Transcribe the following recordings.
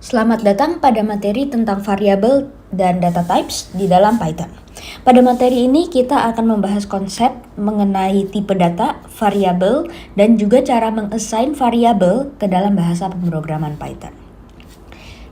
Selamat datang pada materi tentang variabel dan data types di dalam Python. Pada materi ini kita akan membahas konsep mengenai tipe data, variabel, dan juga cara mengassign variabel ke dalam bahasa pemrograman Python.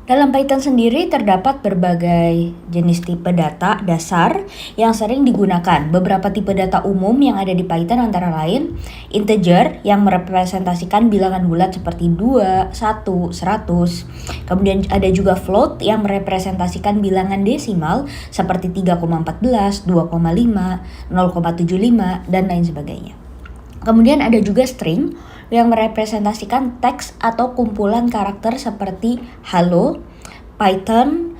Dalam Python sendiri terdapat berbagai jenis tipe data dasar yang sering digunakan. Beberapa tipe data umum yang ada di Python antara lain integer yang merepresentasikan bilangan bulat seperti 2, 1, 100. Kemudian ada juga float yang merepresentasikan bilangan desimal seperti 3,14, 2,5, 0,75, dan lain sebagainya. Kemudian ada juga string yang merepresentasikan teks atau kumpulan karakter seperti Halo, Python,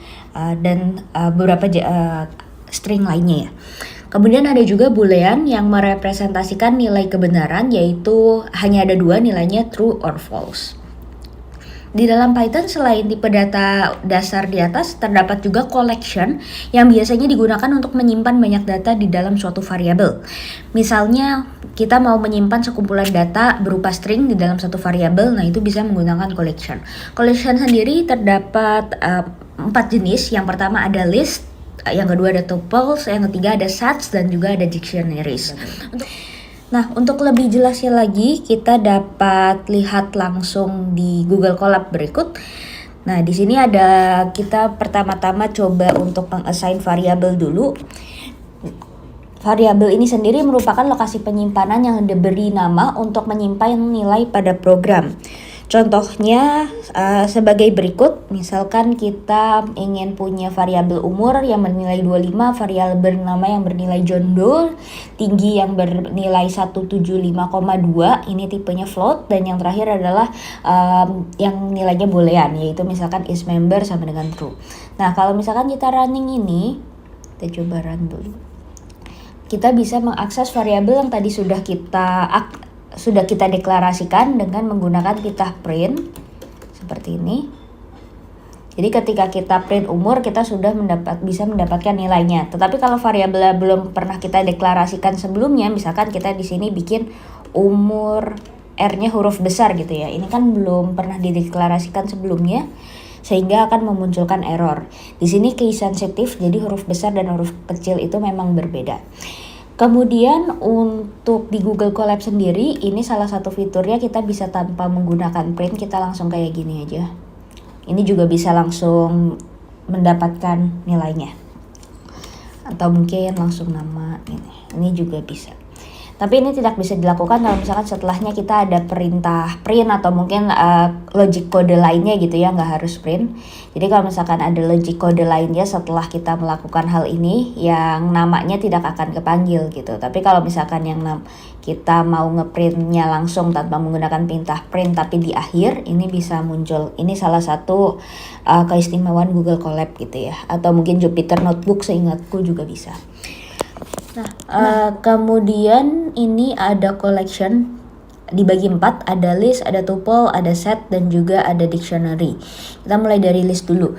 dan beberapa string lainnya ya. Kemudian ada juga boolean yang merepresentasikan nilai kebenaran, yaitu hanya ada dua nilainya, true or false. Di dalam Python selain tipe data dasar di atas, terdapat juga collection yang biasanya digunakan untuk menyimpan banyak data di dalam suatu variabel. Misalnya kita mau menyimpan sekumpulan data berupa string di dalam satu variabel, nah itu bisa menggunakan collection. Collection sendiri terdapat 4 jenis. Yang pertama ada list, yang kedua ada tuples, yang ketiga ada sets, dan juga ada dictionaries. Untuk lebih jelasnya lagi, kita dapat lihat langsung di Google Colab berikut. Nah, di sini ada kita pertama-tama coba untuk mengassign variabel dulu. Variabel ini sendiri merupakan lokasi penyimpanan yang diberi nama untuk menyimpan nilai pada program. Contohnya sebagai berikut, misalkan kita ingin punya variabel umur yang bernilai 25, variabel nama yang bernilai John Doe, tinggi yang bernilai 175,2, ini tipenya float, dan yang terakhir adalah yang nilainya boolean, yaitu misalkan is member sama dengan true. Nah, kalau misalkan kita running ini, kita coba run dulu. Kita bisa mengakses variabel yang tadi sudah kita deklarasikan dengan menggunakan pitah print seperti ini. Jadi ketika kita print umur, kita sudah bisa mendapatkan nilainya. Tetapi kalau variabel belum pernah kita deklarasikan sebelumnya, misalkan kita di sini bikin umur R-nya huruf besar gitu ya. Ini kan belum pernah dideklarasikan sebelumnya, sehingga akan memunculkan error. Di sini case sensitive, jadi huruf besar dan huruf kecil itu memang berbeda. Kemudian untuk di Google Colab sendiri, ini salah satu fiturnya kita bisa tanpa menggunakan print, kita langsung kayak gini aja. Ini juga bisa langsung mendapatkan nilainya. Atau mungkin langsung nama ini juga bisa. Tapi ini tidak bisa dilakukan kalau misalkan setelahnya kita ada perintah print atau mungkin logic kode lainnya gitu ya, nggak harus print. Jadi kalau misalkan ada logic kode lainnya setelah kita melakukan hal ini, yang namanya tidak akan kepanggil gitu. Tapi kalau misalkan yang kita mau ngeprintnya langsung tanpa menggunakan perintah print tapi di akhir, ini bisa muncul. Ini salah satu keistimewaan Google Colab gitu ya. Atau mungkin Jupyter Notebook seingatku juga bisa. Kemudian ini ada collection dibagi 4, ada list, ada tuple, ada set, dan juga ada dictionary. Kita mulai dari list dulu.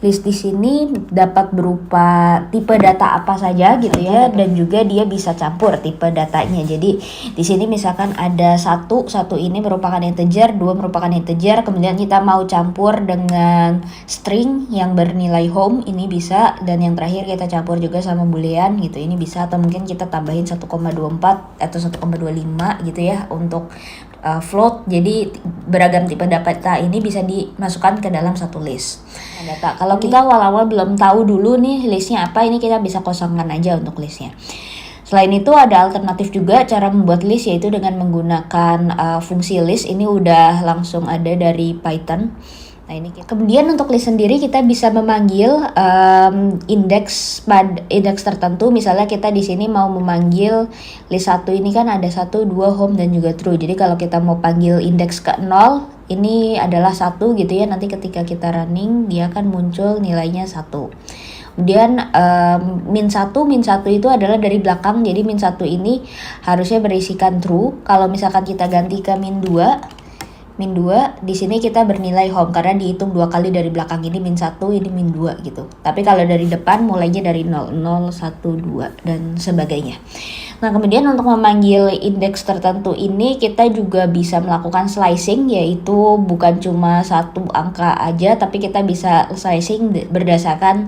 List di sini dapat berupa tipe data apa saja gitu ya, dan juga dia bisa campur tipe datanya. Jadi di sini misalkan ada satu ini merupakan integer, 2 merupakan integer, kemudian kita mau campur dengan string yang bernilai home, ini bisa, dan yang terakhir kita campur juga sama boolean gitu, ini bisa, atau mungkin kita tambahin 1,24 atau 1,25 gitu ya untuk float. Jadi beragam tipe data ini bisa dimasukkan ke dalam satu list data. Kalau kita awal-awal belum tahu dulu nih listnya apa, ini kita bisa kosongkan aja untuk listnya. Selain itu ada alternatif juga cara membuat list, yaitu dengan menggunakan fungsi list. Ini udah langsung ada dari Python. Nah ini kemudian untuk list sendiri kita bisa memanggil indeks tertentu. Misalnya kita di sini mau memanggil list 1 ini kan ada 1, 2, home, dan juga true. Jadi kalau kita mau panggil indeks ke 0, ini adalah 1 gitu ya. Nanti ketika kita running dia akan muncul nilainya 1. Kemudian min 1 itu adalah dari belakang. Jadi min 1 ini harusnya berisikan true. Kalau misalkan kita ganti ke min 2, min 2, di sini kita bernilai home karena dihitung 2 kali dari belakang, ini min 1, ini min 2 gitu. Tapi kalau dari depan mulainya dari 0, 0, 1, 2 dan sebagainya. Nah, kemudian untuk memanggil indeks tertentu ini kita juga bisa melakukan slicing, yaitu bukan cuma satu angka aja tapi kita bisa slicing berdasarkan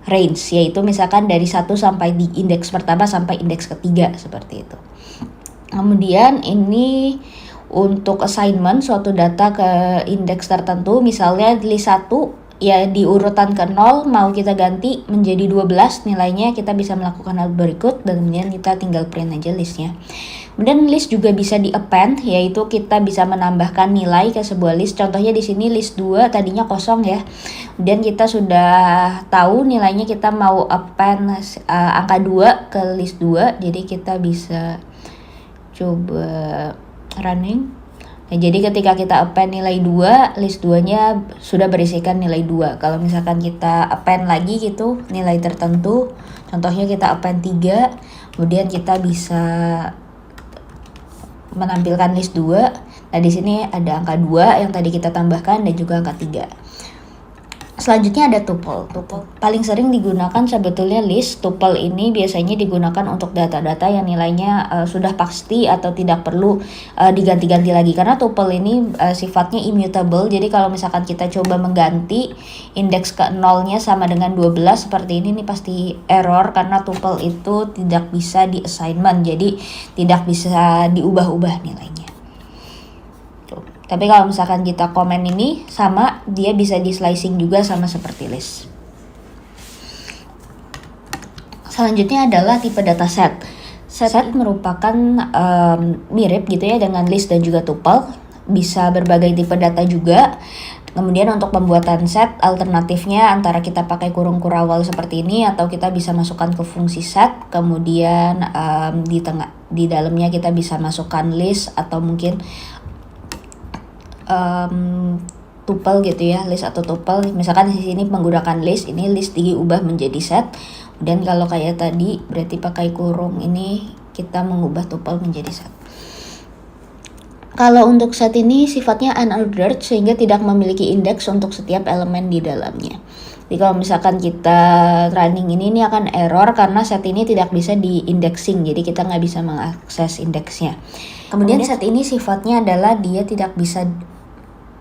range, yaitu misalkan dari 1 sampai di indeks pertama sampai indeks ketiga seperti itu. Kemudian ini untuk assignment suatu data ke indeks tertentu, misalnya list 1 ya di urutan ke 0 mau kita ganti menjadi 12 nilainya, kita bisa melakukan hal berikut dan kemudian kita tinggal print aja listnya. Kemudian list juga bisa di append, yaitu kita bisa menambahkan nilai ke sebuah list. Contohnya di sini list 2 tadinya kosong ya. Dan kita sudah tahu nilainya, kita mau append angka 2 ke list 2. Jadi kita bisa coba running. Nah, jadi ketika kita append nilai 2, list 2-nya sudah berisikan nilai 2. Kalau misalkan kita append lagi gitu nilai tertentu, contohnya kita append 3, kemudian kita bisa menampilkan list 2. Nah, di sini ada angka 2 yang tadi kita tambahkan dan juga angka 3. Selanjutnya ada tuple. Paling sering digunakan sebetulnya list. Tuple ini biasanya digunakan untuk data-data yang nilainya sudah pasti atau tidak perlu diganti-ganti lagi. Karena tuple ini sifatnya immutable. Jadi kalau misalkan kita coba mengganti indeks ke 0-nya sama dengan 12 seperti ini pasti error karena tuple itu tidak bisa di assignment. Jadi tidak bisa diubah-ubah nilainya. Tapi kalau misalkan kita komen ini sama, dia bisa di slicing juga sama seperti list. Selanjutnya adalah tipe dataset. Set merupakan mirip gitu ya dengan list dan juga tuple. Bisa berbagai tipe data juga. Kemudian untuk pembuatan set, alternatifnya antara kita pakai kurung kurawal seperti ini atau kita bisa masukkan ke fungsi set. Kemudian di dalamnya kita bisa masukkan list atau mungkin tuple gitu ya, list atau tuple. Misalkan di sini menggunakan list, ini list diubah menjadi set. Dan kalau kayak tadi berarti pakai kurung ini kita mengubah tuple menjadi set. Kalau untuk set ini sifatnya unordered sehingga tidak memiliki indeks untuk setiap elemen di dalamnya. Jadi kalau misalkan kita running ini akan error karena set ini tidak bisa di indexing, jadi kita nggak bisa mengakses indeksnya. Kemudian set ini sifatnya adalah dia tidak bisa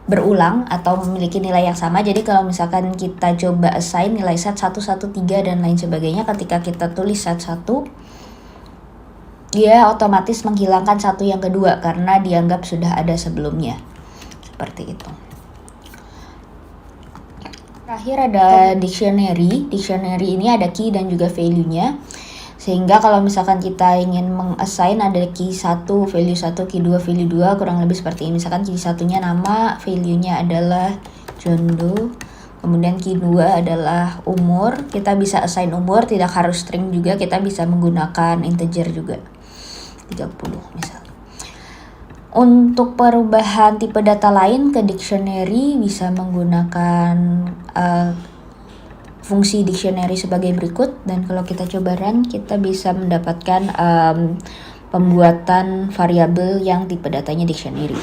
berulang atau memiliki nilai yang sama. Jadi kalau misalkan kita coba assign nilai set 1, 1, 3 dan lain sebagainya, ketika kita tulis set 1, dia otomatis menghilangkan satu yang kedua karena dianggap sudah ada sebelumnya. Seperti itu. Terakhir ada dictionary. Dictionary ini ada key dan juga value-nya. Sehingga kalau misalkan kita ingin meng-assign ada key 1, value 1, key 2, value 2, kurang lebih seperti ini. Misalkan key 1-nya nama, value-nya adalah John Doe. Kemudian key 2 adalah umur. Kita bisa assign umur, tidak harus string juga, kita bisa menggunakan integer juga. 30 misalnya. Untuk perubahan tipe data lain ke dictionary bisa menggunakan fungsi dictionary sebagai berikut, dan kalau kita coba run kita bisa mendapatkan pembuatan variabel yang tipe datanya dictionary.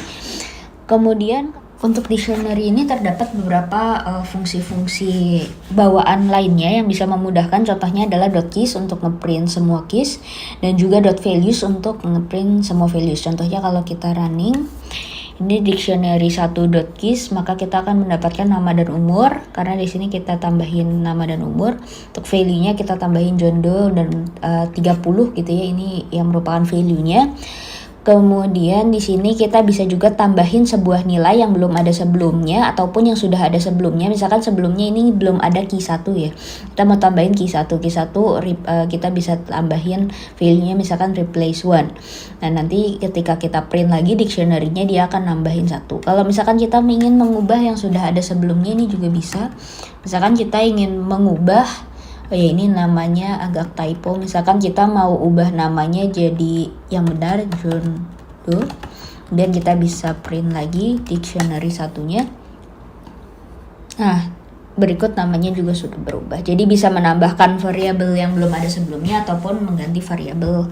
Kemudian untuk dictionary ini terdapat beberapa fungsi-fungsi bawaan lainnya yang bisa memudahkan. Contohnya adalah .keys untuk ngeprint semua keys dan juga .values untuk ngeprint semua values. Contohnya kalau kita running ini dictionary 1.keys, maka kita akan mendapatkan nama dan umur karena di sini kita tambahin nama dan umur. Untuk value-nya kita tambahin John Doe dan 30 gitu ya, ini yang merupakan value-nya. Kemudian di sini kita bisa juga tambahin sebuah nilai yang belum ada sebelumnya ataupun yang sudah ada sebelumnya. Misalkan sebelumnya ini belum ada key 1 ya. Kita mau tambahin key 1. Key 1 kita bisa tambahin value-nya misalkan replace 1. Nah, nanti ketika kita print lagi dictionary-nya dia akan nambahin 1. Kalau misalkan kita ingin mengubah yang sudah ada sebelumnya ini juga bisa. Misalkan kita ingin mengubah ini namanya agak typo. Misalkan kita mau ubah namanya jadi yang benar John Doe, dan kita bisa print lagi dictionary satunya. Nah, berikut namanya juga sudah berubah. Jadi bisa menambahkan variabel yang belum ada sebelumnya ataupun mengganti variabel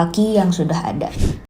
key yang sudah ada.